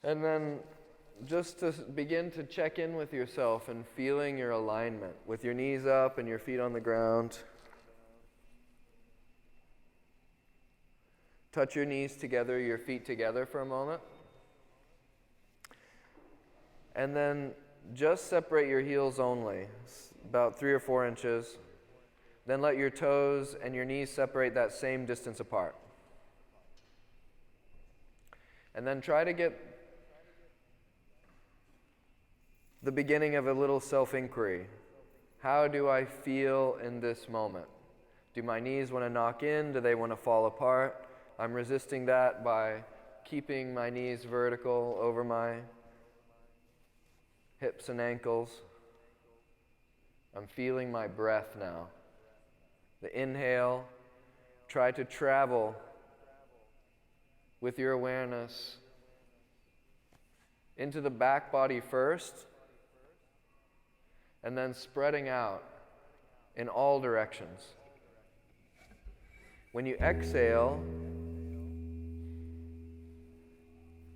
And then just to begin to check in with yourself and feeling your alignment with your knees up and your feet on the ground. Touch your knees together, your feet together for a moment. And then just separate your heels only, about 3 or 4 inches. Then let your toes and your knees separate that same distance apart. And then try to get the beginning of a little self-inquiry. How do I feel in this moment? Do my knees want to knock in? Do they want to fall apart? I'm resisting that by keeping my knees vertical over my hips and ankles. I'm feeling my breath now. The inhale, try to travel with your awareness into the back body first, and then spreading out in all directions. When you exhale,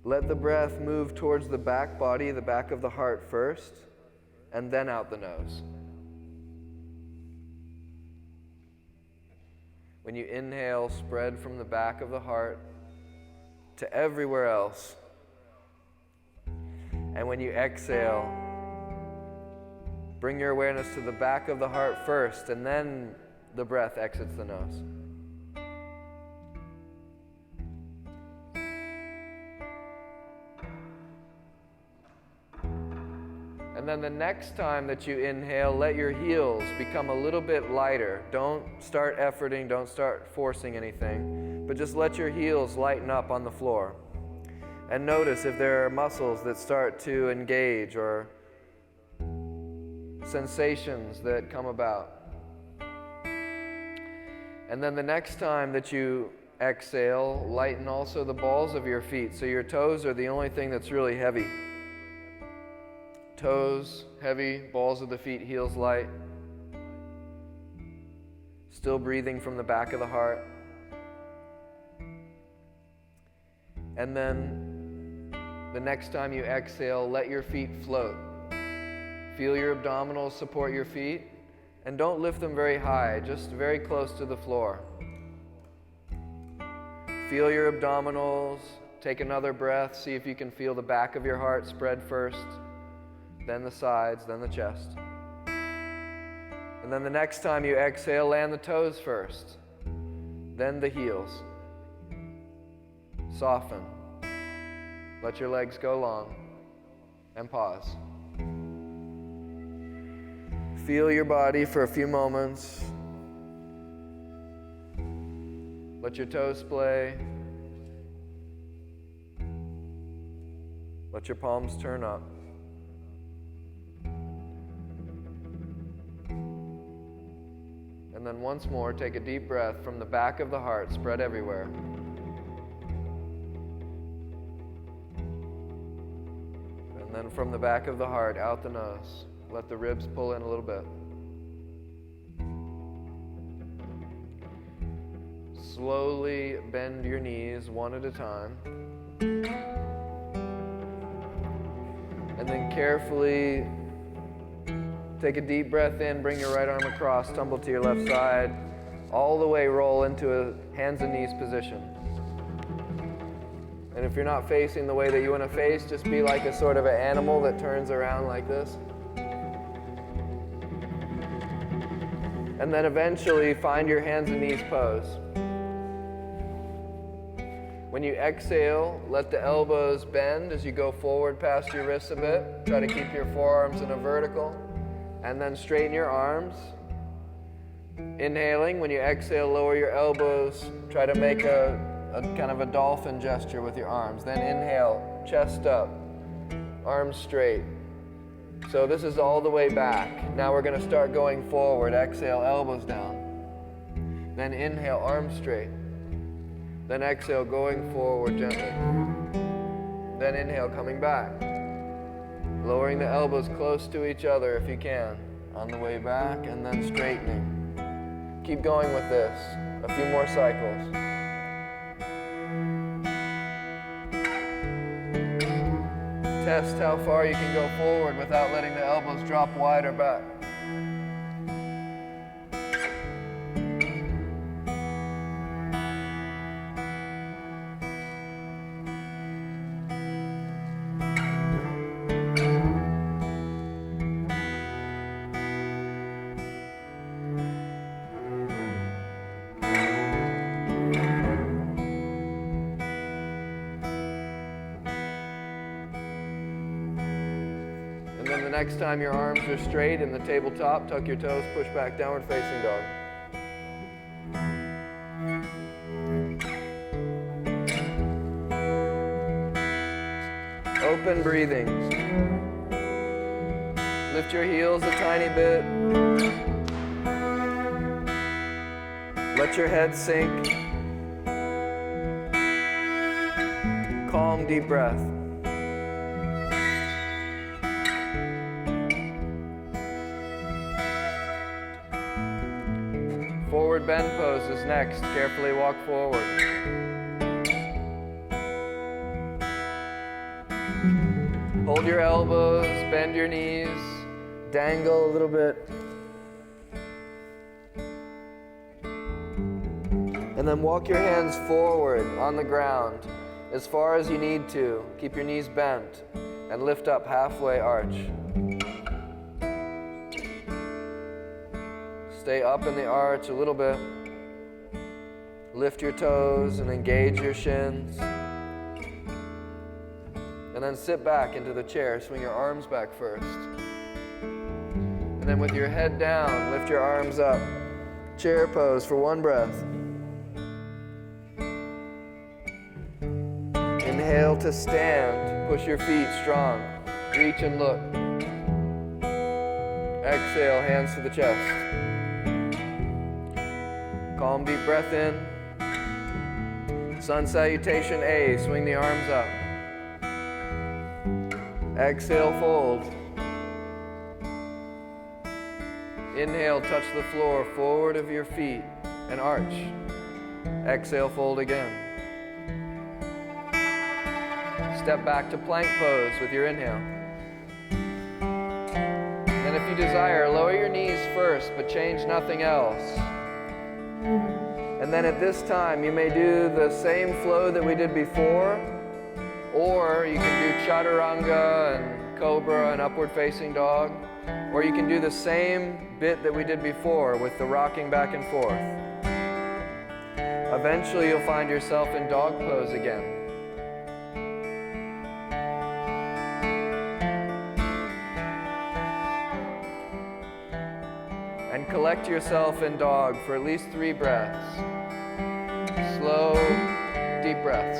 let the breath move towards the back body, the back of the heart first, and then out the nose. When you inhale, spread from the back of the heart to everywhere else. And when you exhale, bring your awareness to the back of the heart first, and then the breath exits the nose. And then the next time that you inhale, let your heels become a little bit lighter. Don't start efforting, don't start forcing anything, but just let your heels lighten up on the floor. And notice if there are muscles that start to engage or sensations that come about. And then the next time that you exhale, lighten also the balls of your feet, so your toes are the only thing that's really heavy. Toes heavy, balls of the feet, heels light. Still breathing from the back of the heart. And then the next time you exhale, let your feet float. Feel your abdominals support your feet, and don't lift them very high, just very close to the floor. Feel your abdominals. Take another breath. See if you can feel the back of your heart spread first, then the sides, then the chest. And then the next time you exhale, land the toes first, then the heels. Soften. Let your legs go long, and pause. Feel your body for a few moments. Let your toes splay. Let your palms turn up. And then once more, take a deep breath from the back of the heart, spread everywhere. And then from the back of the heart, out the nose. Let the ribs pull in a little bit. Slowly bend your knees one at a time. And then carefully take a deep breath in, bring your right arm across, tumble to your left side, all the way roll into a hands and knees position. And if you're not facing the way that you want to face, just be like a sort of an animal that turns around like this. And then eventually find your hands and knees pose. When you exhale, let the elbows bend as you go forward past your wrists a bit. Try to keep your forearms in a vertical. And then straighten your arms. Inhaling, when you exhale, lower your elbows. Try to make a kind of a dolphin gesture with your arms. Then inhale, chest up, arms straight. So this is all the way back. Now we're going to start going forward. Exhale, elbows down. Then inhale, arms straight. Then exhale, going forward gently. Then inhale, coming back. Lowering the elbows close to each other if you can. On the way back, and then straightening. Keep going with this. A few more cycles. Test how far you can go forward without letting the elbows drop wide or back. And then the next time your arms are straight in the tabletop, tuck your toes, push back, downward facing dog. Open breathing. Lift your heels a tiny bit. Let your head sink. Calm, deep breath. Forward bend pose is next. Carefully walk forward. Hold your elbows, bend your knees, dangle a little bit. And then walk your hands forward on the ground as far as you need to. Keep your knees bent and lift up halfway arch. Stay up in the arch a little bit. Lift your toes and engage your shins. And then sit back into the chair. Swing your arms back first. And then with your head down, lift your arms up. Chair pose for one breath. Inhale to stand. Push your feet strong. Reach and look. Exhale, hands to the chest. Calm, deep breath in. Sun salutation A. Swing the arms up. Exhale, fold. Inhale, touch the floor forward of your feet and arch. Exhale, fold again. Step back to plank pose with your inhale. And if you desire, lower your knees first, but change nothing else. And then at this time, you may do the same flow that we did before, or you can do chaturanga and cobra and upward facing dog, or you can do the same bit that we did before with the rocking back and forth. Eventually, you'll find yourself in dog pose again. And collect yourself in dog for at least 3 breaths. Slow, deep breaths.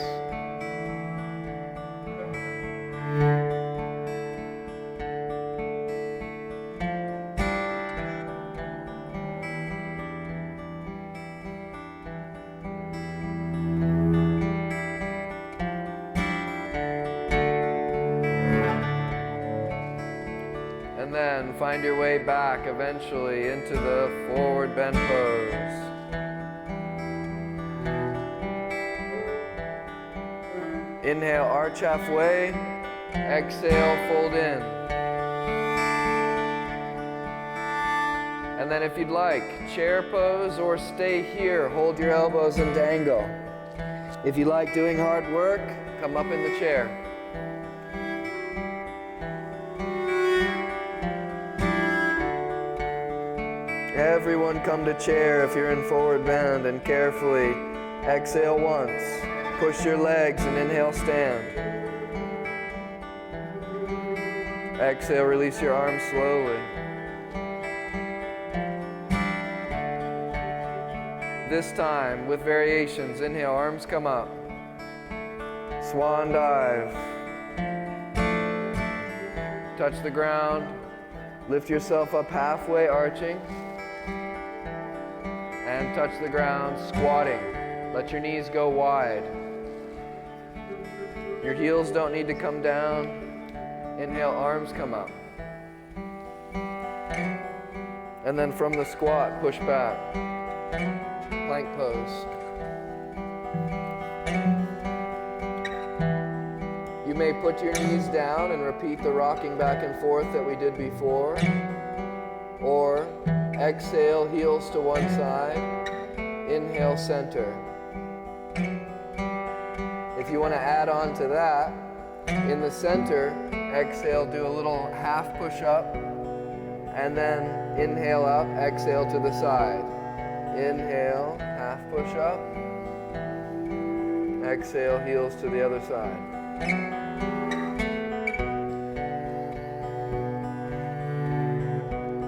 And then find your way back eventually into the forward bend pose. Inhale, arch halfway. Exhale, fold in. And then if you'd like, chair pose or stay here. Hold your elbows and dangle. If you like doing hard work, come up in the chair. Everyone come to chair if you're in forward bend, and carefully exhale once. Push your legs and inhale, stand. Exhale, release your arms slowly. This time, with variations, inhale, arms come up. Swan dive. Touch the ground. Lift yourself up halfway, arching. And touch the ground, squatting. Let your knees go wide. Your heels don't need to come down. Inhale, arms come up. And then from the squat, push back. Plank pose. You may put your knees down and repeat the rocking back and forth that we did before. Or exhale, heels to one side. Inhale, center. If you want to add on to that, in the center, exhale, do a little half push-up. And then inhale up, exhale to the side. Inhale, half push-up. Exhale, heels to the other side.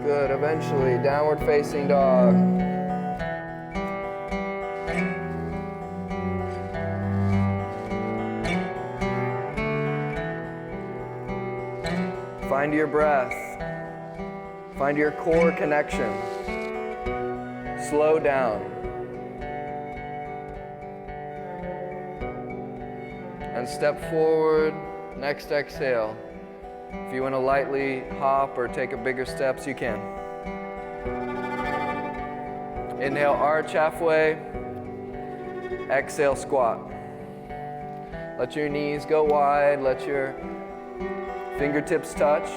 Good. Eventually, downward facing dog. Find your breath. Find your core connection. Slow down. And step forward. Next exhale. If you want to lightly hop or take a bigger steps, you can. Inhale, arch halfway. Exhale, squat. Let your knees go wide. Let your fingertips touch.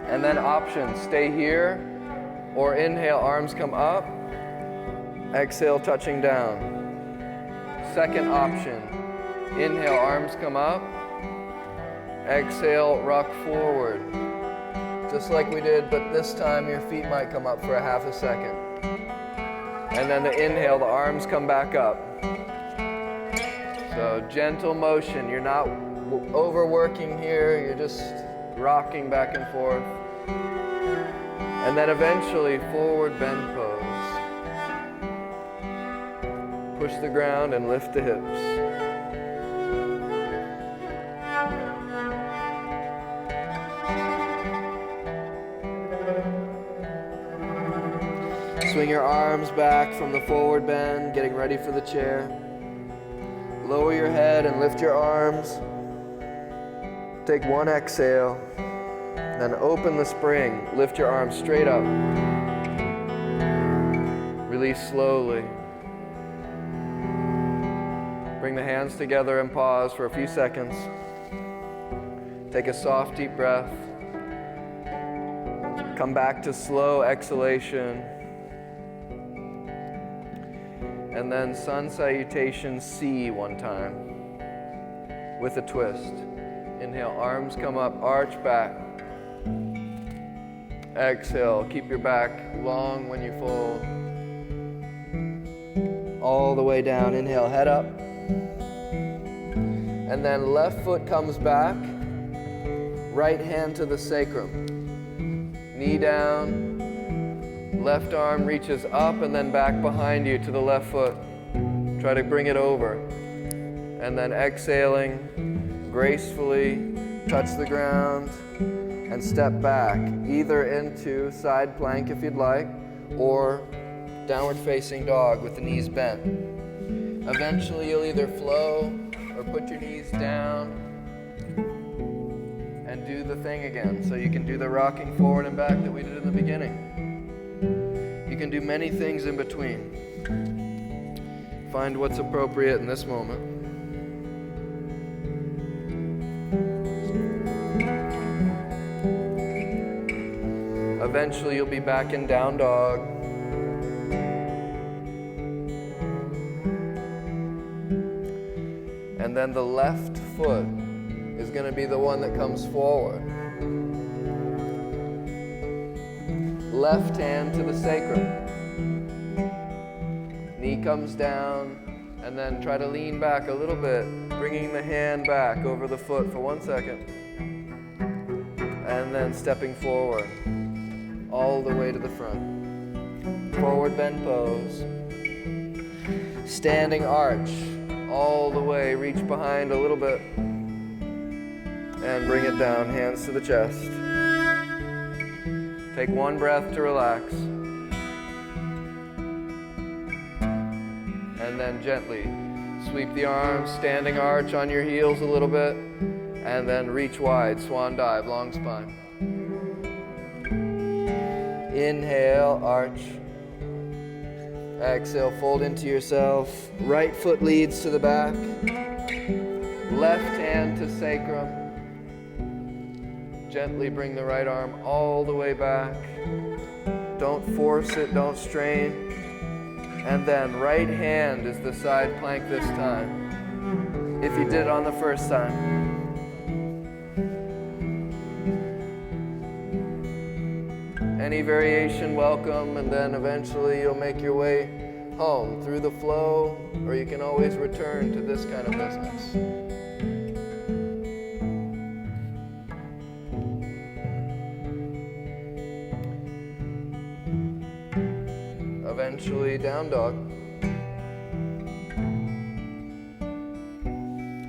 And then options. Stay here or inhale, arms come up. Exhale, touching down. Second option. Inhale, arms come up. Exhale, rock forward. Just like we did, but this time your feet might come up for a half a second. And then the inhale, the arms come back up. So gentle motion. You're not overworking here. You're just rocking back and forth. And then eventually forward bend pose. Push the ground and lift the hips. Swing your arms back from the forward bend, getting ready for the chair. Lower your head and lift your arms. Take one exhale, then open the spring. Lift your arms straight up. Release slowly. Bring the hands together and pause for a few seconds. Take a soft, deep breath. Come back to slow exhalation. And then sun salutation C one time with a twist. Inhale, arms come up, arch back. Exhale, keep your back long when you fold. All the way down, inhale, head up. And then left foot comes back, right hand to the sacrum. Knee down. Left arm reaches up and then back behind you to the left foot. Try to bring it over. And then exhaling, gracefully touch the ground and step back, either into side plank if you'd like, or downward facing dog with the knees bent. Eventually you'll either flow or put your knees down and do the thing again. So you can do the rocking forward and back that we did in the beginning. You can do many things in between. Find what's appropriate in this moment. Eventually you'll be back in down dog. And then the left foot is going to be the one that comes forward. Left hand to the sacrum. Knee comes down, and then try to lean back a little bit, bringing the hand back over the foot for 1 second. And then stepping forward, all the way to the front. Forward bend pose. Standing arch, all the way, reach behind a little bit. And bring it down, hands to the chest. Take one breath to relax. And then gently sweep the arms, standing arch on your heels a little bit, and then reach wide, swan dive, long spine. Inhale, arch. Exhale, fold into yourself. Right foot leads to the back. Left hand to sacrum. Gently bring the right arm all the way back. Don't force it, don't strain. And then right hand is the side plank this time, if you did it on the first time. Any variation welcome, and then eventually you'll make your way home through the flow, or you can always return to this kind of business. Eventually down dog.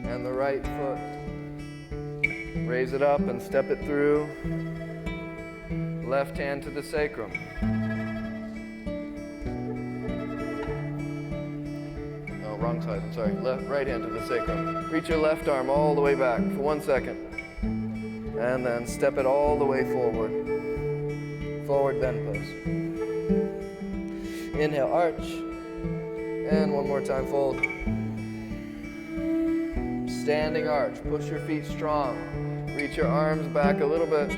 And the right foot. Raise it up and step it through. Left hand to the sacrum. Oh, wrong side, I'm sorry. Right hand to the sacrum. Reach your left arm all the way back for 1 second. And then step it all the way forward. Forward bend pose. Inhale, arch. And one more time, fold. Standing arch. Push your feet strong. Reach your arms back a little bit.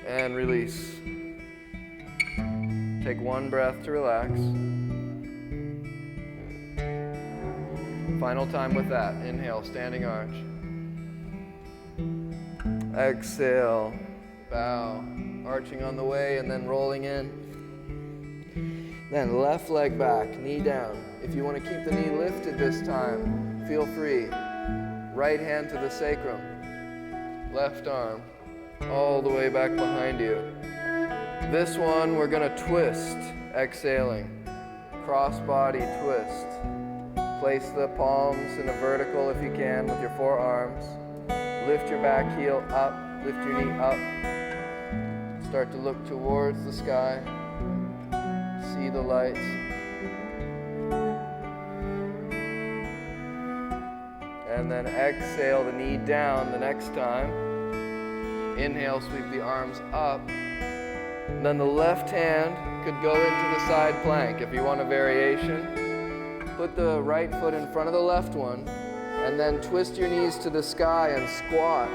And release. Take one breath to relax. Final time with that. Inhale, standing arch. Exhale, bow. Arching on the way and then rolling in. Then left leg back, knee down. If you want to keep the knee lifted this time, feel free. Right hand to the sacrum. Left arm all the way back behind you. This one we're going to twist, exhaling. Cross body twist. Place the palms in a vertical if you can with your forearms. Lift your back heel up, lift your knee up. Start to look towards the sky. See the lights. And then exhale the knee down the next time. Inhale, sweep the arms up. And then the left hand could go into the side plank if you want a variation. Put the right foot in front of the left one, and then twist your knees to the sky and squat.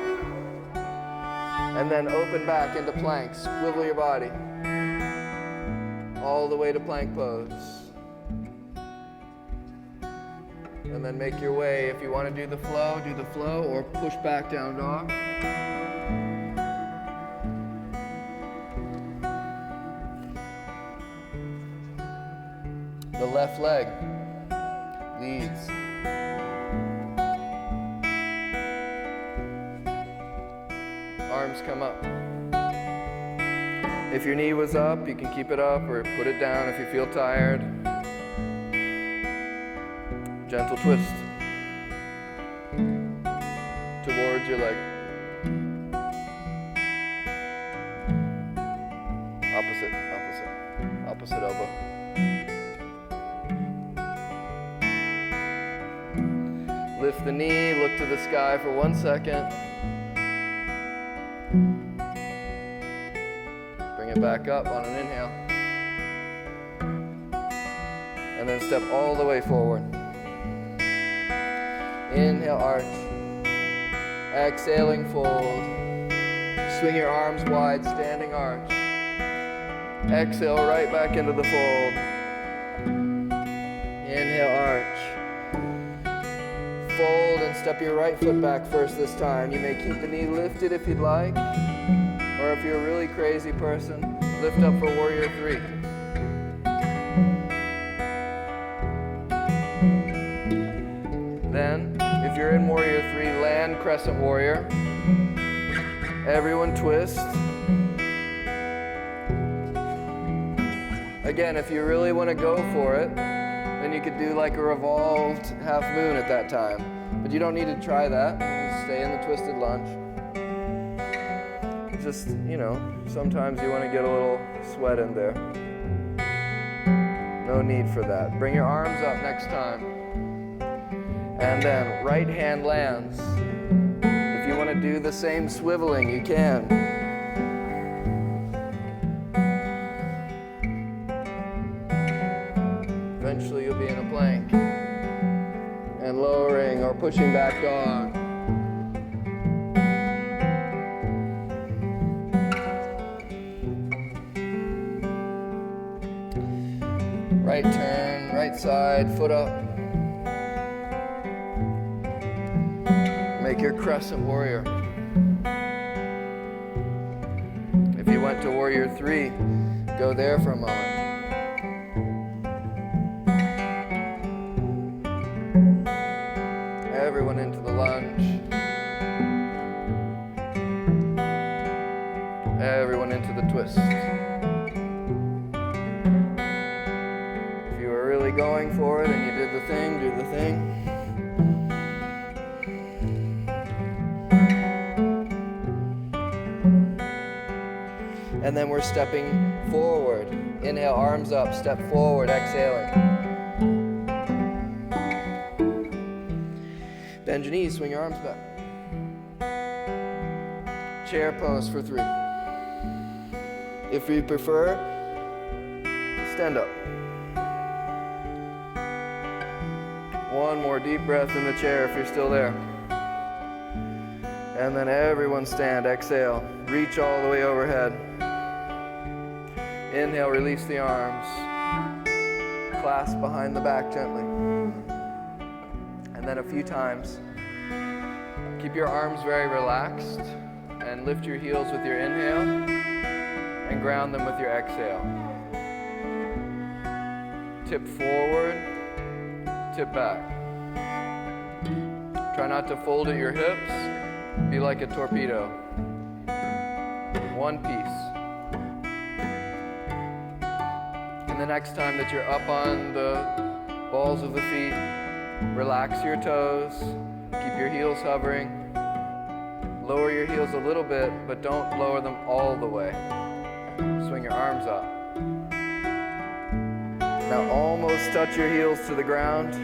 And then open back into plank. Swivel your body all the way to plank pose. And then make your way. If you want to do the flow, or push back down dog. The left leg leads. Arms come up. If your knee was up, you can keep it up or put it down if you feel tired. Gentle twist towards your leg. Opposite elbow. Lift the knee, look to the sky for 1 second. Bring it back up on an inhale. And then step all the way forward. Inhale, arch. Exhaling, fold. Swing your arms wide, standing arch. Exhale, right back into the fold. Inhale, arch. Fold and step your right foot back first this time. You may keep the knee lifted if you'd like, or if you're a really crazy person, lift up for warrior 3. Then, if you're in warrior 3, land crescent warrior. Everyone twist. Again, if you really want to go for it, then you could do like a revolved half moon at that time. But you don't need to try that. Just stay in the twisted lunge. Just, sometimes you want to get a little sweat in there. No need for that. Bring your arms up next time. And then right hand lands. If you want to do the same swiveling, you can. Eventually you'll be in a plank. And lowering exhaling or pushing back dog. Right turn, right side, foot up. Make your crescent warrior. If you went to warrior 3, go there for a moment. Everyone into the lunge. Everyone into the twist. If you were really going for it and you did the thing, do the thing. And then we're stepping forward. Inhale, arms up, step forward, exhaling. Bend your knees, swing your arms back. Chair pose for 3. If you prefer, stand up. One more deep breath in the chair if you're still there. And then everyone stand, exhale. Reach all the way overhead. Inhale, release the arms. Clasp behind the back gently. And then a few times, keep your arms very relaxed and lift your heels with your inhale and ground them with your exhale. Tip forward, tip back. Try not to fold at your hips. Be like a torpedo. One piece. And the next time that you're up on the balls of the feet, relax your toes, keep your heels hovering. Lower your heels a little bit, but don't lower them all the way. Swing your arms up. Now almost touch your heels to the ground.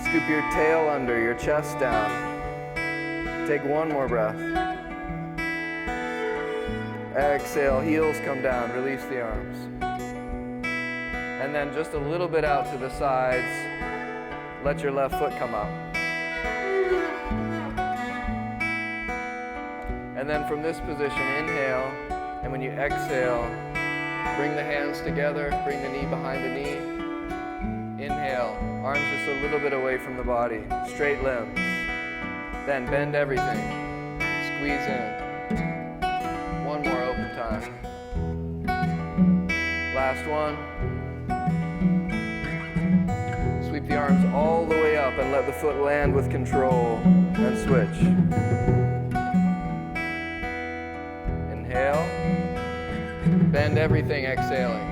Scoop your tail under, your chest down. Take one more breath. Exhale, heels come down, release the arms. And then just a little bit out to the sides, let your left foot come up. And then from this position, inhale, and when you exhale, bring the hands together, bring the knee behind the knee. Inhale, arms just a little bit away from the body, straight limbs. Then bend everything, squeeze in. One more open time. Last one. Sweep the arms all the way up and let the foot land with control, and switch. Inhale, bend everything, exhaling.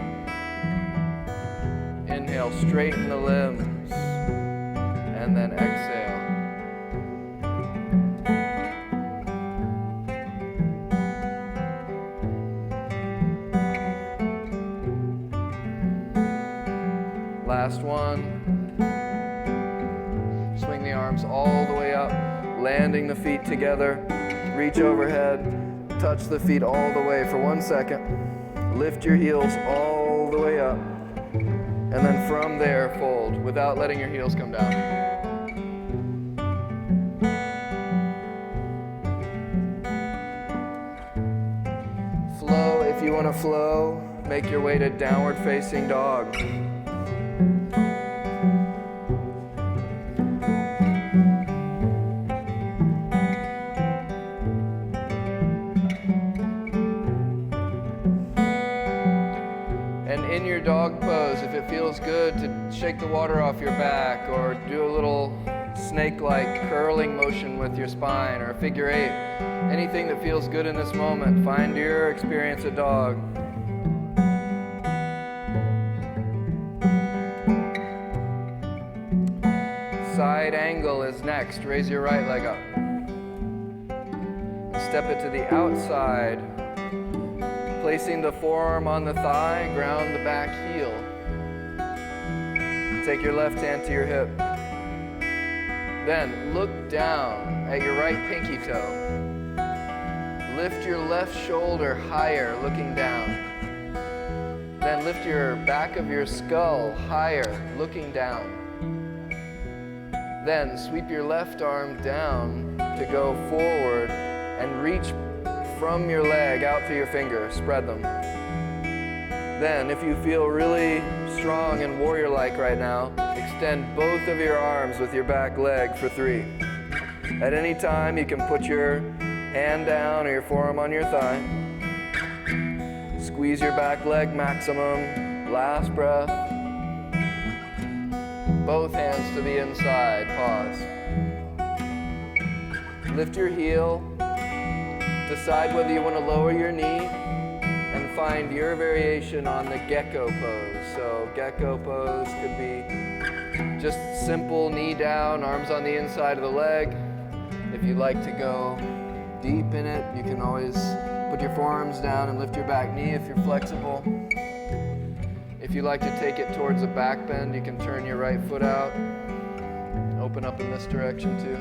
Inhale, straighten the limbs, and then exhale. Last one. Swing the arms all the way up, landing the feet together. Reach overhead, touch the feet all the way for 1 second. Lift your heels all the way up. And then from there, fold without letting your heels come down. Flow if you want to flow. Make your way to downward facing dog. In your dog pose, if it feels good to shake the water off your back or do a little snake-like curling motion with your spine or a figure 8, anything that feels good in this moment, find your experience of dog. Side angle is next. Raise your right leg up. Step it to the outside. Placing the forearm on the thigh, ground the back heel. Take your left hand to your hip. Then look down at your right pinky toe. Lift your left shoulder higher, looking down. Then lift your back of your skull higher, looking down. Then sweep your left arm down to go forward and reach from your leg out through your fingers. Spread them. Then, if you feel really strong and warrior-like right now, extend both of your arms with your back leg for 3. At any time, you can put your hand down or your forearm on your thigh. Squeeze your back leg maximum. Last breath. Both hands to the inside. Pause. Lift your heel. Decide whether you want to lower your knee and find your variation on the gecko pose. So gecko pose could be just simple knee down, arms on the inside of the leg. If you'd like to go deep in it, you can always put your forearms down and lift your back knee if you're flexible. If you like to take it towards a back bend, you can turn your right foot out. Open up in this direction too.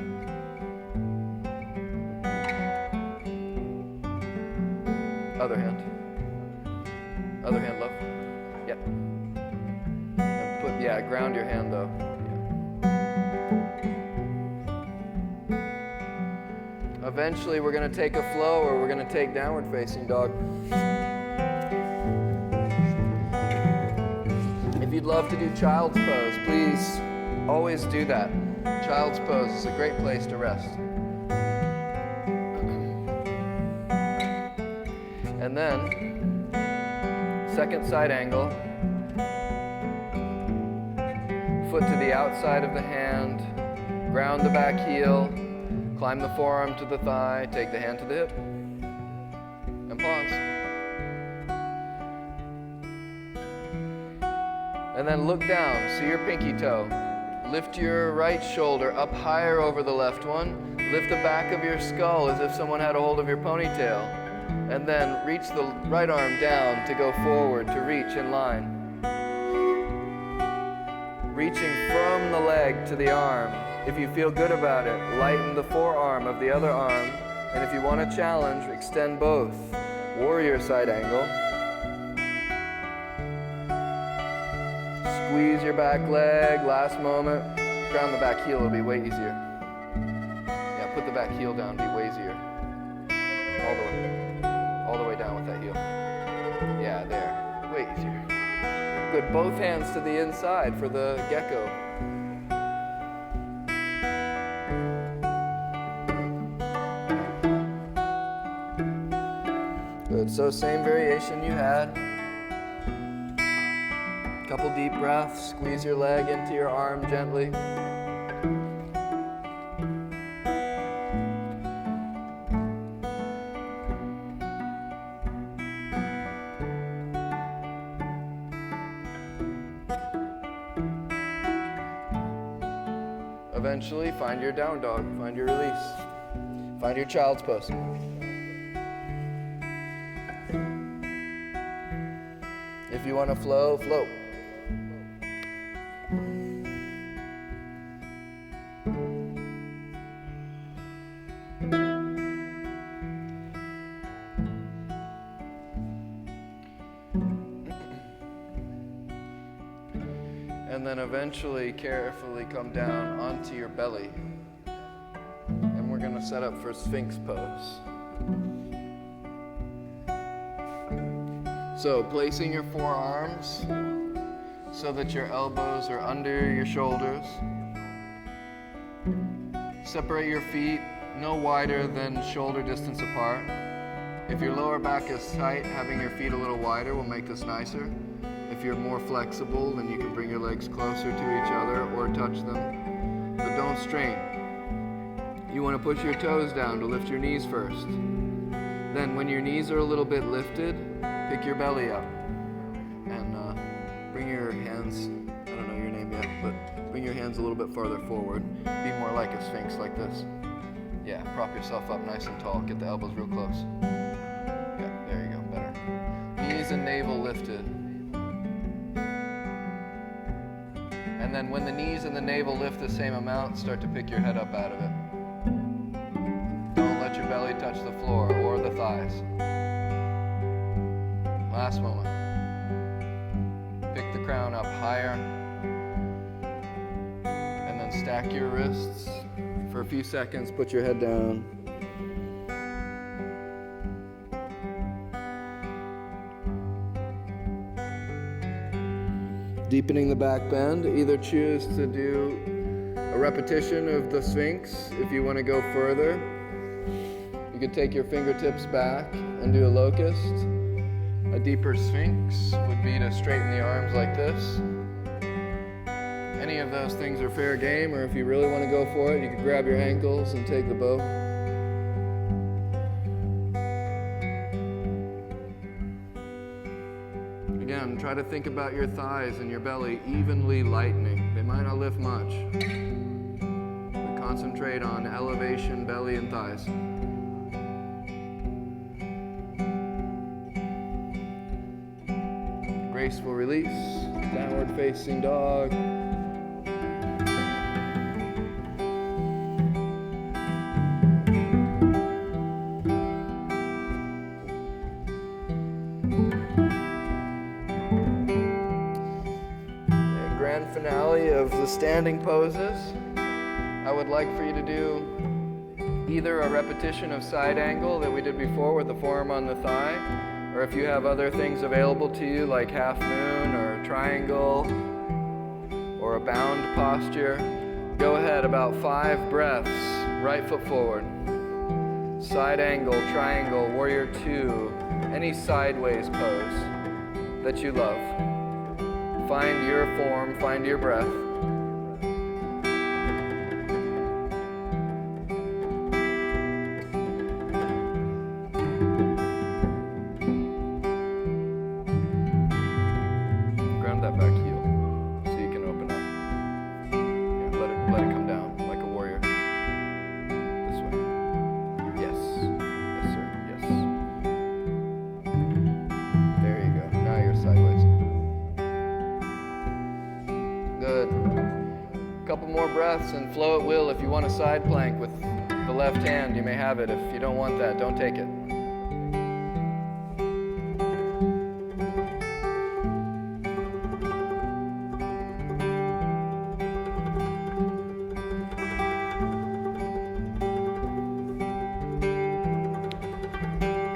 Other hand. Other hand, love. Yep. And ground your hand though. Yeah. Eventually we're going to take a flow or we're going to take downward facing dog. If you'd love to do child's pose, please always do that. Child's pose is a great place to rest. And then, second side angle, foot to the outside of the hand, ground the back heel, climb the forearm to the thigh, take the hand to the hip, and pause. And then look down, see your pinky toe. Lift your right shoulder up higher over the left one. Lift the back of your skull as if someone had a hold of your ponytail. And then reach the right arm down to go forward, to reach in line. Reaching from the leg to the arm. If you feel good about it, lighten the forearm of the other arm. And if you want a challenge, extend both. Warrior side angle. Squeeze your back leg, last moment. Ground the back heel, it'll be way easier. Yeah, put the back heel down, be way easier. All the way down with that heel. Yeah, there, way easier. Good, both hands to the inside for the gecko. Good, so same variation you had. Couple deep breaths, squeeze your leg into your arm gently. Eventually, find your down dog, find your release, find your child's pose. If you want to flow, float. And then eventually carefully come down onto your belly. And we're going to set up for Sphinx pose. So placing your forearms so that your elbows are under your shoulders. Separate your feet no wider than shoulder distance apart. If your lower back is tight, having your feet a little wider will make this nicer. If you're more flexible, then you can bring your legs closer to each other or touch them, but don't strain. You want to push your toes down to lift your knees first. Then when your knees are a little bit lifted, pick your belly up and bring your hands, I don't know your name yet, but bring your hands a little bit farther forward. Be more like a Sphinx, like this. Yeah, prop yourself up nice and tall. Get the elbows real close. Yeah, there you go, better. Knees and navel lifted. And then when the knees and the navel lift the same amount, start to pick your head up out of it. Don't let your belly touch the floor or the thighs. Last moment. Pick the crown up higher. And then Stack your wrists for a few seconds, put your head down. Deepening the back bend, either choose to do a repetition of the Sphinx if you want to go further. You could take your fingertips back and do a locust. A deeper Sphinx would be to straighten the arms like this. Any of those things are fair game, or if you really want to go for it, you could grab your ankles and take the bow. Again, try to think about your thighs and your belly evenly lightening. They might not lift much, but concentrate on elevation, belly, and thighs. Graceful release, downward facing dog. Grand finale of the standing poses. I would like for you to do either a repetition of side angle that we did before with the forearm on the thigh, or if you have other things available to you like half moon or triangle or a bound posture, go ahead, about 5 breaths, right foot forward. Side angle, triangle, warrior 2, any sideways pose that you love. Find your form, find your breath. Ground that back heel so you can open up. Yeah, let it come down like a warrior. This way. Yes. Yes, sir. Yes. There you go. Now you're sideways. Good. A couple more breaths and flow at will. If you want a side plank with the left hand, you may have it. If you don't want that, don't take it.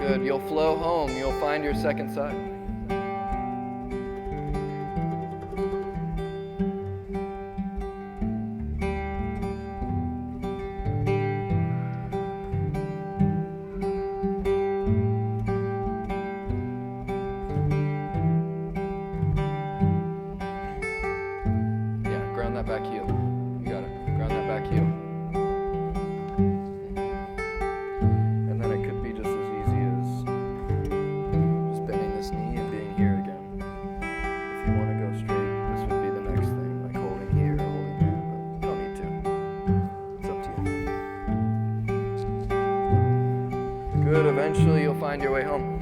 Good. You'll flow home. You'll find your second side. Ground that back heel. You got it. Ground that back heel. And then it could be just as easy as just bending this knee and being here again. If you want to go straight, this would be the next thing, like holding here, holding there, but don't need to. It's up to you. Good. Eventually you'll find your way home.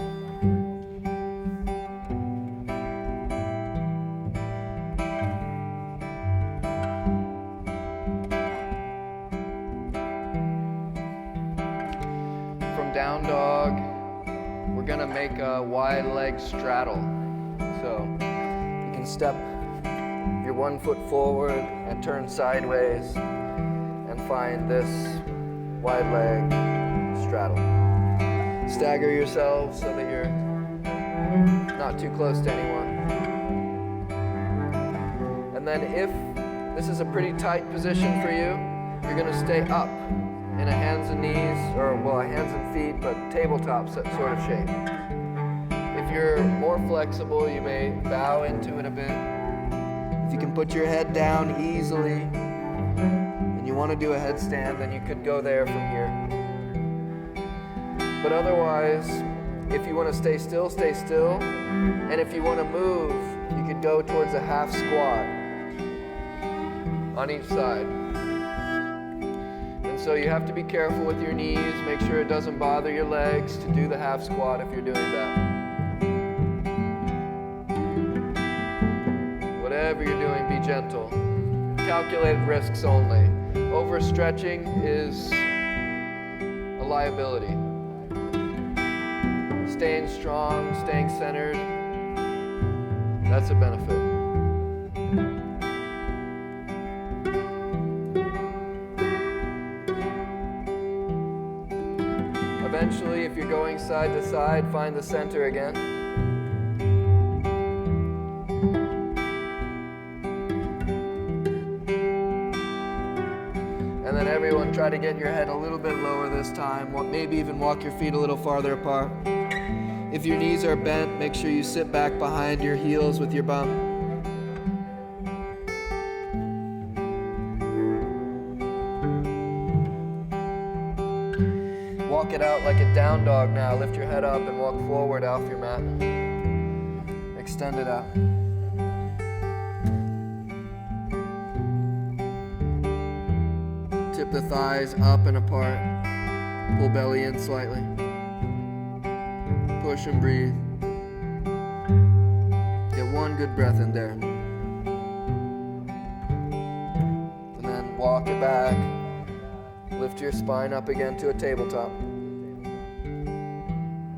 Down dog, we're gonna make a wide leg straddle. So you can step your one foot forward and turn sideways and find this wide leg straddle. Stagger yourselves so that you're not too close to anyone. And then if this is a pretty tight position for you, you're gonna stay up in a hands and knees, or well, a hands and feet, but tabletop sort of shape. If you're more flexible, you may bow into it a bit. If you can put your head down easily, and you want to do a headstand, then you could go there from here. But otherwise, if you want to stay still, stay still. And if you want to move, you could go towards a half squat on each side. So you have to be careful with your knees, make sure it doesn't bother your legs to do the half squat if you're doing that. Whatever you're doing, be gentle. Calculated risks only. Overstretching is a liability. Staying strong, staying centered, that's a benefit. Eventually, if you're going side to side, find the center again. And then everyone, try to get your head a little bit lower this time. Maybe even walk your feet a little farther apart. If your knees are bent, make sure you sit back behind your heels with your bum. Walk it out like a down dog now. Lift your head up and walk forward off your mat. Extend it out. Tip the thighs up and apart. Pull belly in slightly. Push and breathe. Get one good breath in there. And then walk it back. Lift your spine up again to a tabletop.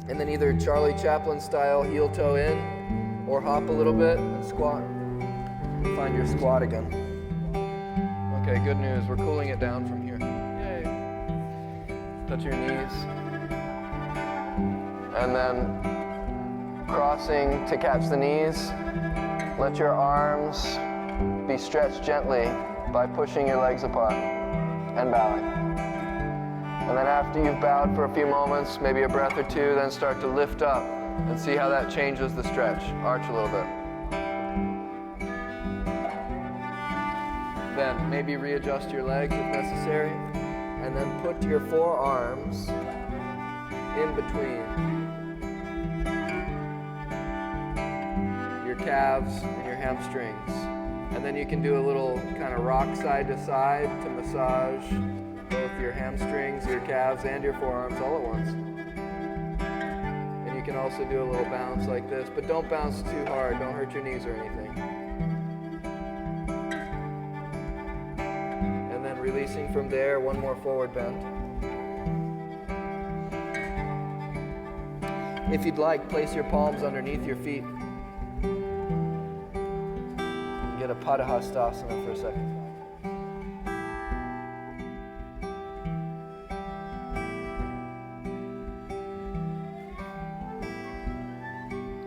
And then either Charlie Chaplin style heel toe in, or hop a little bit and squat. Find your squat again. Okay, good news. We're cooling it down from here. Yay. Touch your knees. And then crossing to catch the knees. Let your arms be stretched gently by pushing your legs apart and bowing. And then after you've bowed for a few moments, maybe a breath or two, then start to lift up and see how that changes the stretch. Arch a little bit. Then maybe readjust your legs if necessary, and then put your forearms in between your calves and your hamstrings. And then you can do a little kind of rock side to side to massage both your hamstrings, your calves, and your forearms all at once. And you can also do a little bounce like this, but don't bounce too hard. Don't hurt your knees or anything. And then releasing from there, one more forward bend. If you'd like, place your palms underneath your feet. Get a Padahastasana for a second.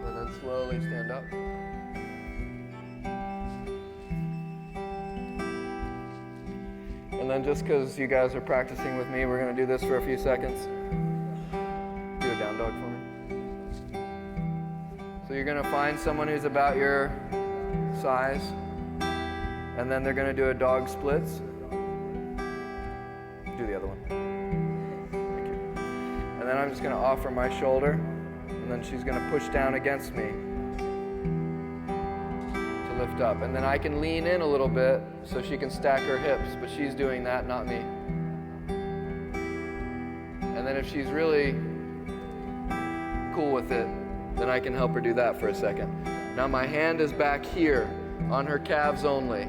And then slowly stand up. And then just because you guys are practicing with me, we're going to do this for a few seconds. Do a down dog for me. So you're going to find someone who's about your size. And then they're going to do a dog splits. Do the other one. Thank you. And then I'm just going to offer my shoulder, and then she's going to push down against me to lift up. And then I can lean in a little bit so she can stack her hips, but she's doing that, not me. And then if she's really cool with it, then I can help her do that for a second. Now my hand is back here on her calves only.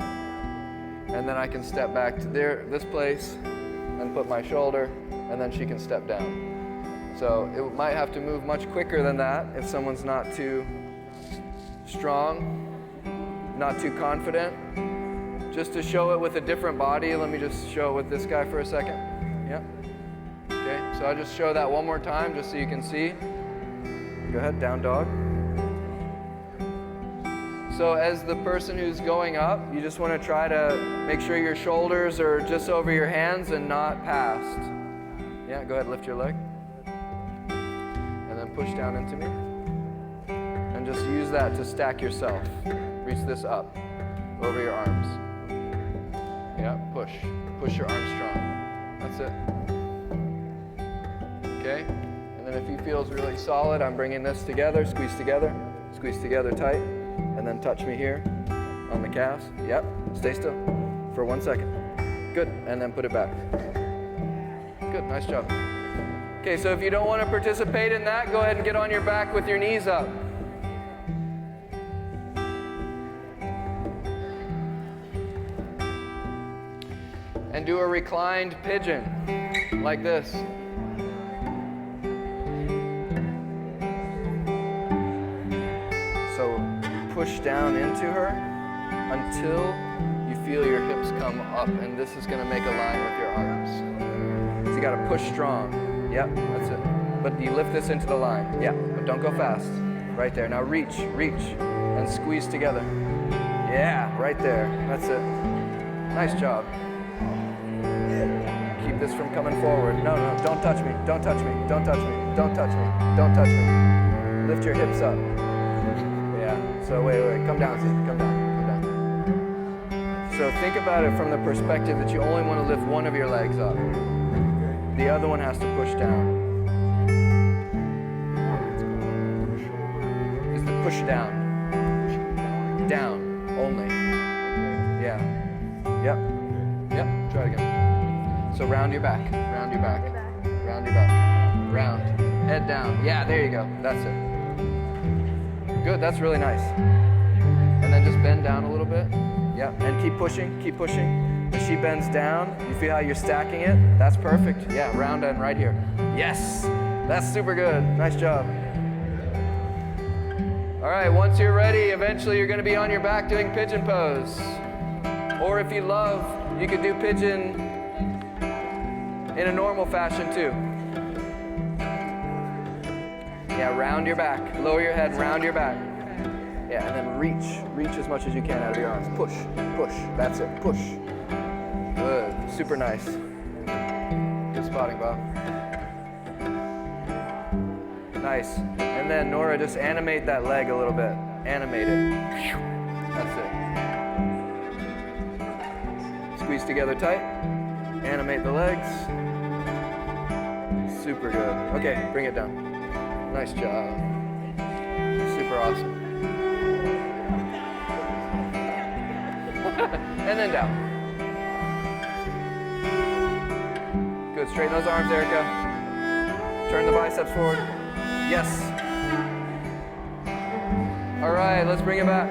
And then I can step back to this place and put my shoulder, and then she can step down. So it might have to move much quicker than that if someone's not too strong, not too confident. Just to show it with a different body, let me just show it with this guy for a second. Yeah. Okay, so I'll just show that one more time just so you can see. Go ahead, down dog. So as the person who's going up, you just want to try to make sure your shoulders are just over your hands and not past. Yeah, go ahead, lift your leg. And then push down into me. And just use that to stack yourself. Reach this up over your arms. Yeah, push. Push your arms strong. That's it. Okay? And then if he feels really solid, I'm bringing this together, squeeze together tight. And then touch me here on the calves. Yep, stay still for 1 second. Good, and then put it back. Good, nice job. Okay, so if you don't want to participate in that, go ahead and get on your back with your knees up. And do a reclined pigeon, like this. So push down into her until you feel your hips come up, and this is going to make a line with your arms. So you got to push strong. Yep, that's it. But you lift this into the line. Yeah, but don't go fast. Right there. Now reach, and squeeze together. Yeah, right there. That's it. Nice job. Keep this from coming forward. No, don't touch me. Don't touch me. Don't touch me. Don't touch me. Don't touch me. Lift your hips up. Yeah. So wait. Come down, Zeke. Come down. So think about it from the perspective that you only want to lift one of your legs up. The other one has to push down. Is the push down. Down only. Yeah. Yep. Try it again. So round your back. Round your back. Round your back. Round. Head down. Yeah, there you go. That's it. Good. That's really nice. And then just bend down a little bit. Yeah, and keep pushing, keep pushing. As she bends down, you feel how you're stacking it? That's perfect. Yeah, round and right here. Yes, that's super good. Nice job. All right, once you're ready, eventually you're gonna be on your back doing pigeon pose. Or if you love, you could do pigeon in a normal fashion too. Yeah, round your back. Lower your head, round your back. Yeah, and then reach as much as you can out of your arms. Push, that's it, push. Good, super nice. Good spotting, Bob. Nice. And then Nora, just animate that leg a little bit. Animate it. That's it. Squeeze together tight. Animate the legs. Super good. Okay, bring it down. Nice job. Super awesome. And then down. Good, straighten those arms, Erica. Turn the biceps forward. Yes. All right, let's bring it back.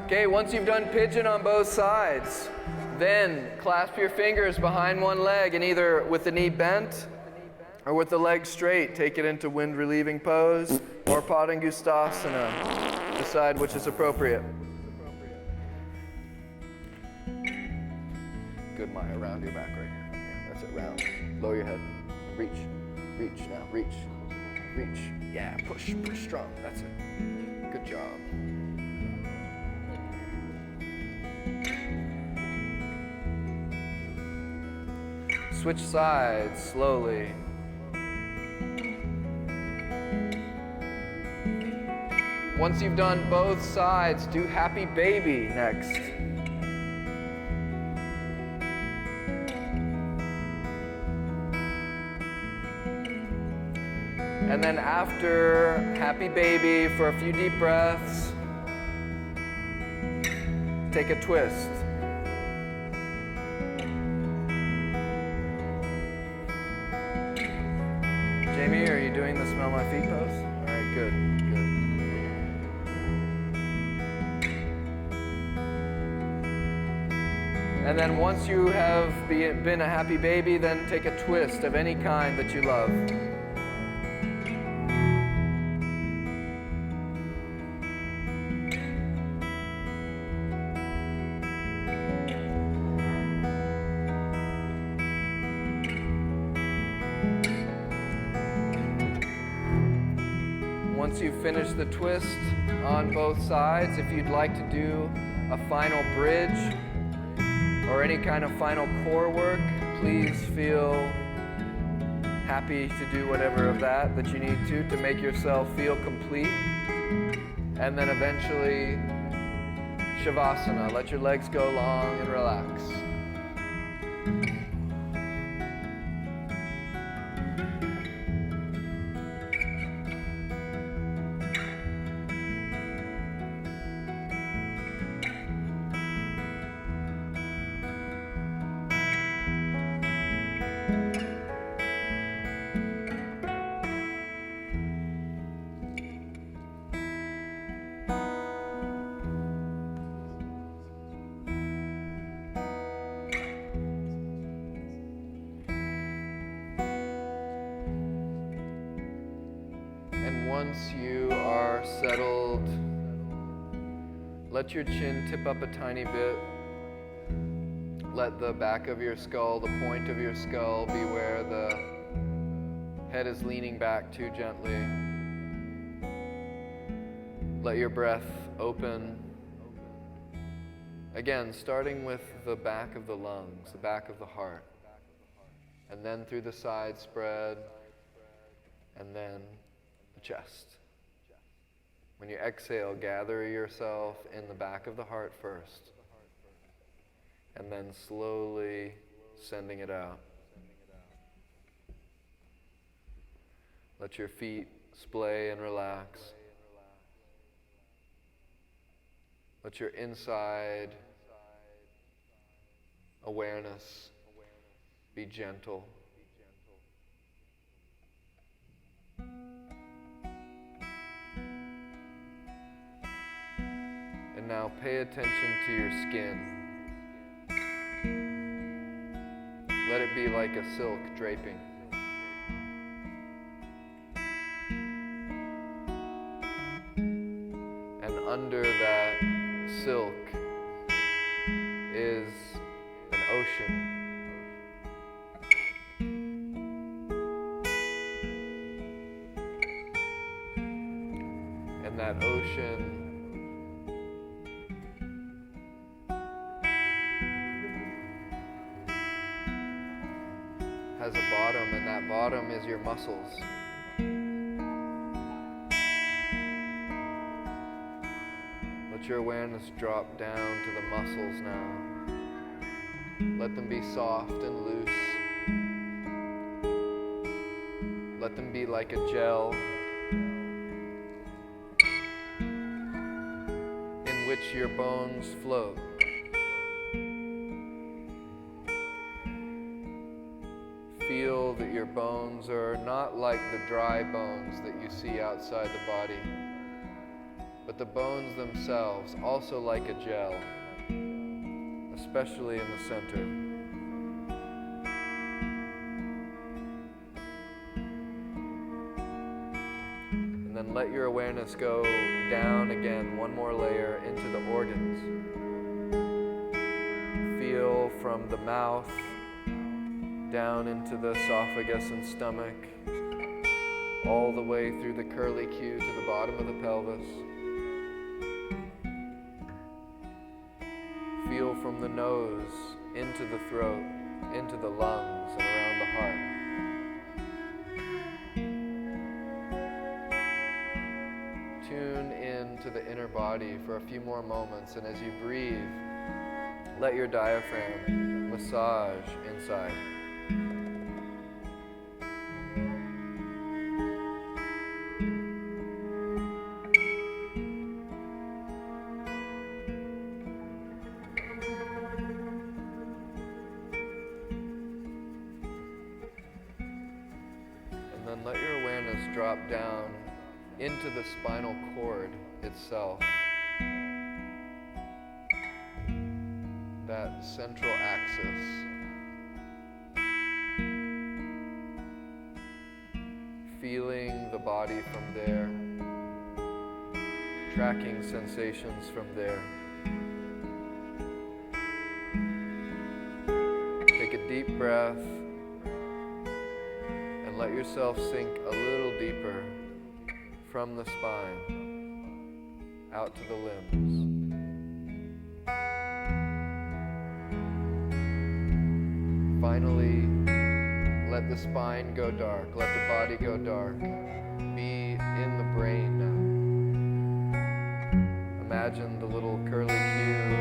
Okay, once you've done pigeon on both sides, then clasp your fingers behind one leg and either with the knee bent or with the leg straight, take it into wind relieving pose or Padangusthasana. Decide which is appropriate. Good, Maya, round your back right here. Yeah, that's it, round. Lower your head. Reach now, reach. Yeah, push strong, that's it. Good job. Switch sides slowly. Once you've done both sides, do happy baby next. And then after happy baby, for a few deep breaths, take a twist. Jamie, are you doing the smell my feet pose? All right, good. And then once you have been a happy baby, then take a twist of any kind that you love. Once you've finished the twist on both sides, if you'd like to do a final bridge or any kind of final core work, please feel happy to do whatever of that you need to make yourself feel complete. And then eventually, Shavasana. Let your legs go long and relax. Once you are settled, Let your chin tip up a tiny bit. Let the back of your skull, the point of your skull, be where the head is leaning back to gently. Let your breath open. Again, starting with the back of the lungs, the back of the heart, and then through the side spread, and then the chest. When you exhale, gather yourself in the back of the heart first, and then slowly sending it out. Let your feet splay and relax. Let your inside awareness be gentle. And now pay attention to your skin. Let it be like a silk draping. And under that silk is an ocean. And that ocean has a bottom, and that bottom is your muscles. Let your awareness drop down to the muscles now. Let them be soft and loose. Let them be like a gel in which your bones float. Feel that your bones are not like the dry bones that you see outside the body, but the bones themselves also like a gel, especially in the center. And then let your awareness go down again, one more layer, into the organs. Feel from the mouth down into the esophagus and stomach, all the way through the curlicue to the bottom of the pelvis. Feel from the nose into the throat, into the lungs, and around the heart. Tune into the inner body for a few more moments, and as you breathe, let your diaphragm massage inside. Then let your awareness drop down into the spinal cord itself. That central axis. Feeling the body from there. Tracking sensations from there. Take a deep breath. Let yourself sink a little deeper from the spine out to the limbs. Finally, let the spine go dark. Let the body go dark. Be in the brain now. Imagine the little curlicue,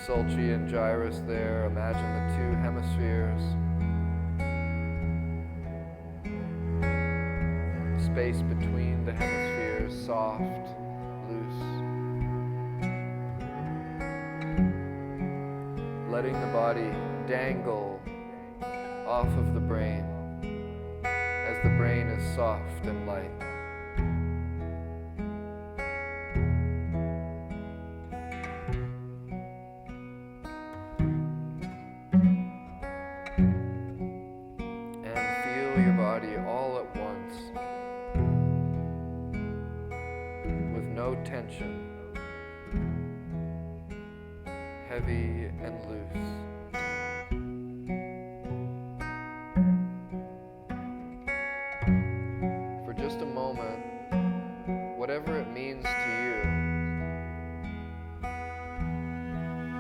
sulci and gyrus there. Imagine the two hemispheres. Space between the hemispheres, soft, loose. Letting the body dangle off of the brain as the brain is soft and light. And feel your body all at once. No tension. heavy and loose. For just a moment, whatever it means to you,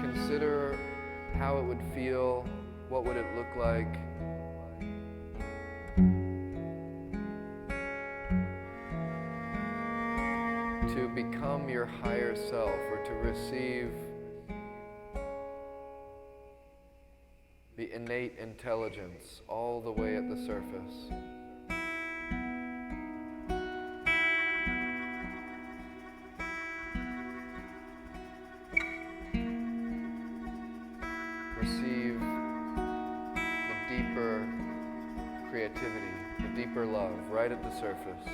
consider how it would feel, what would it look like to become your higher self, or to receive the innate intelligence all the way at the surface. Receive the deeper creativity, the deeper love right at the surface.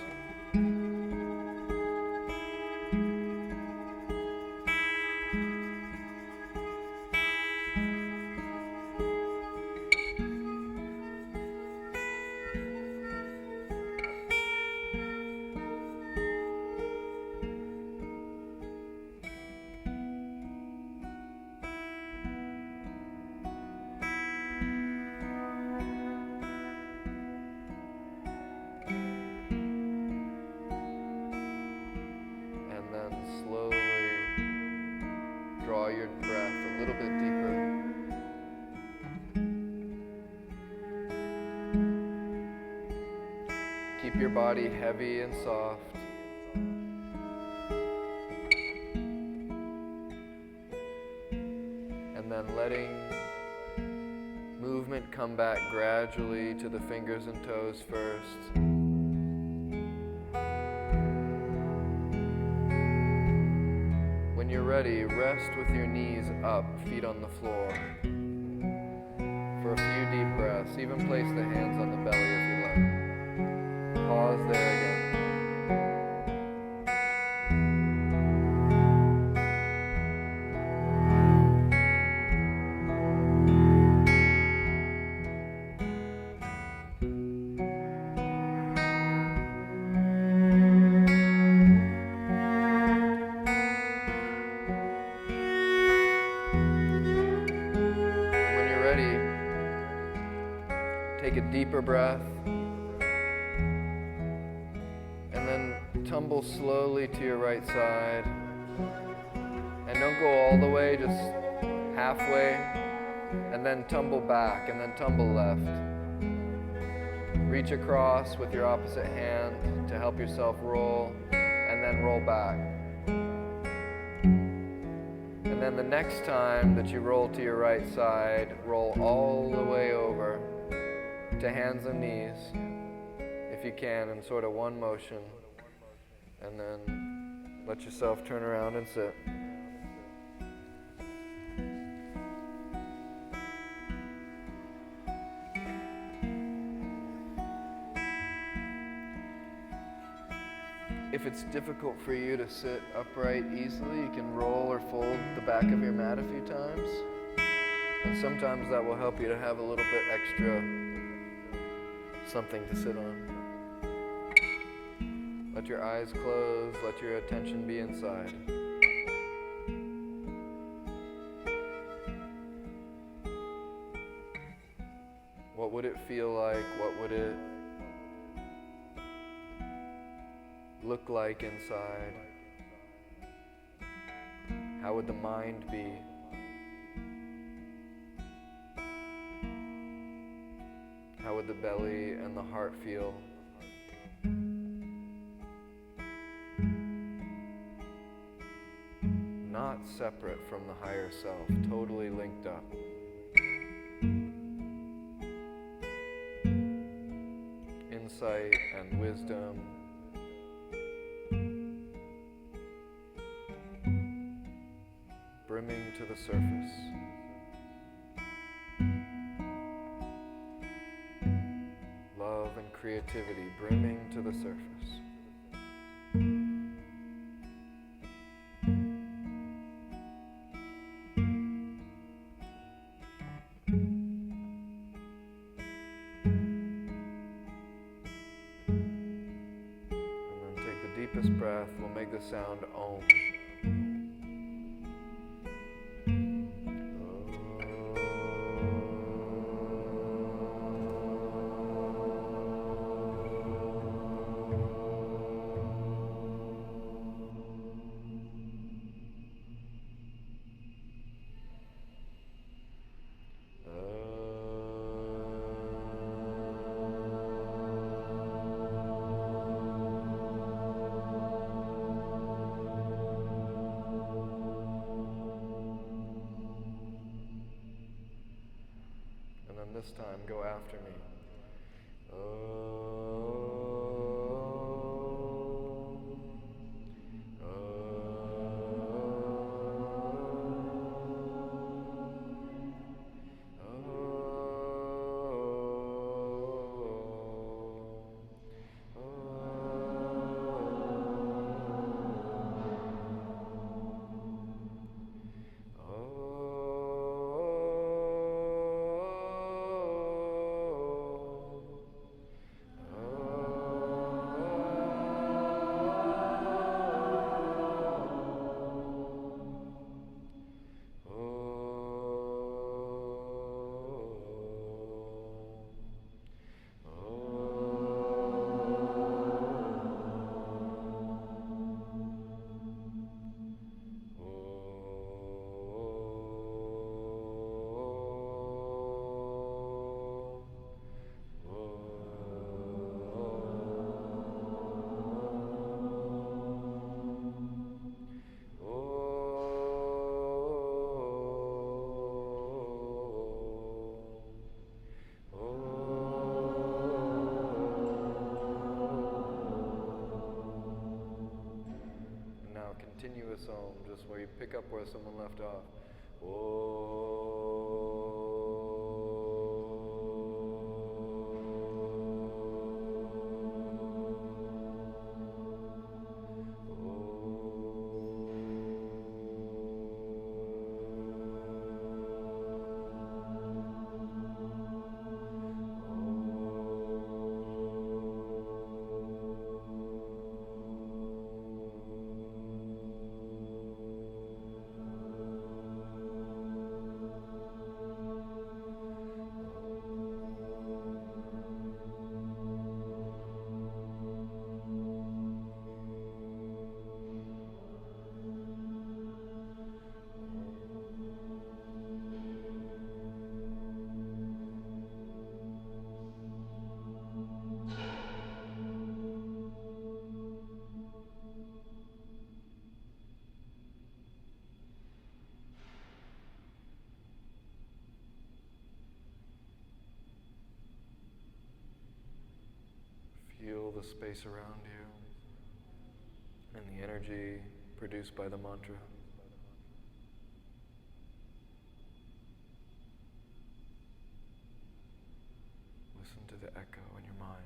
Slowly draw your breath a little bit deeper. Keep your body heavy and soft. And then letting movement come back gradually to the fingers and toes first. When you're ready, rest with your knees up, feet on the floor. For a few deep breaths, even place the hands on the belly if you like. Pause there again. Take a deeper breath, and then tumble slowly to your right side. And don't go all the way, just halfway, and then tumble back, and then tumble left. Reach across with your opposite hand to help yourself roll, and then roll back. And then the next time that you roll to your right side, roll all the way over to hands and knees, if you can, in sort of one motion, and then let yourself turn around and sit. If it's difficult for you to sit upright easily, you can roll or fold the back of your mat a few times, and sometimes that will help you to have a little bit extra something to sit on. Let your eyes close, let your attention be inside. What would it feel like? What would it look like inside? How would the mind be? How would the belly and the heart feel? Not separate from the higher self, totally linked up. Insight and wisdom. Brimming to the surface. Love and creativity brimming to the surface. And then take the deepest breath. We'll make the sound Om. go after me. Continuous Om, just where you pick up where someone left off. Feel the space around you and the energy produced by the mantra. Listen to the echo in your mind.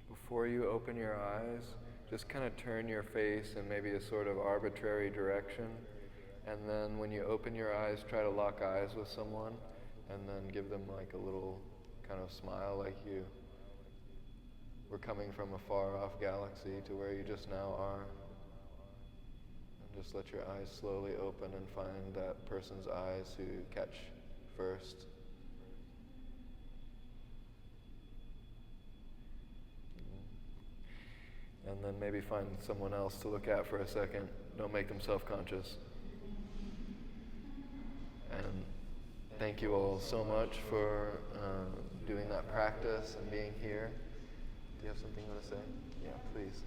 Before you open your eyes, just kind of turn your face in maybe a sort of arbitrary direction. And then when you open your eyes, try to lock eyes with someone and then give them like a little kind of smile, like you were coming from a far off galaxy to where you just now are. And just let your eyes slowly open and find that person's eyes who catch first. And then maybe find someone else to look at for a second. Don't make them self-conscious. And thank you all so much for doing that practice and being here. Do you have something you want to say? Yeah, please.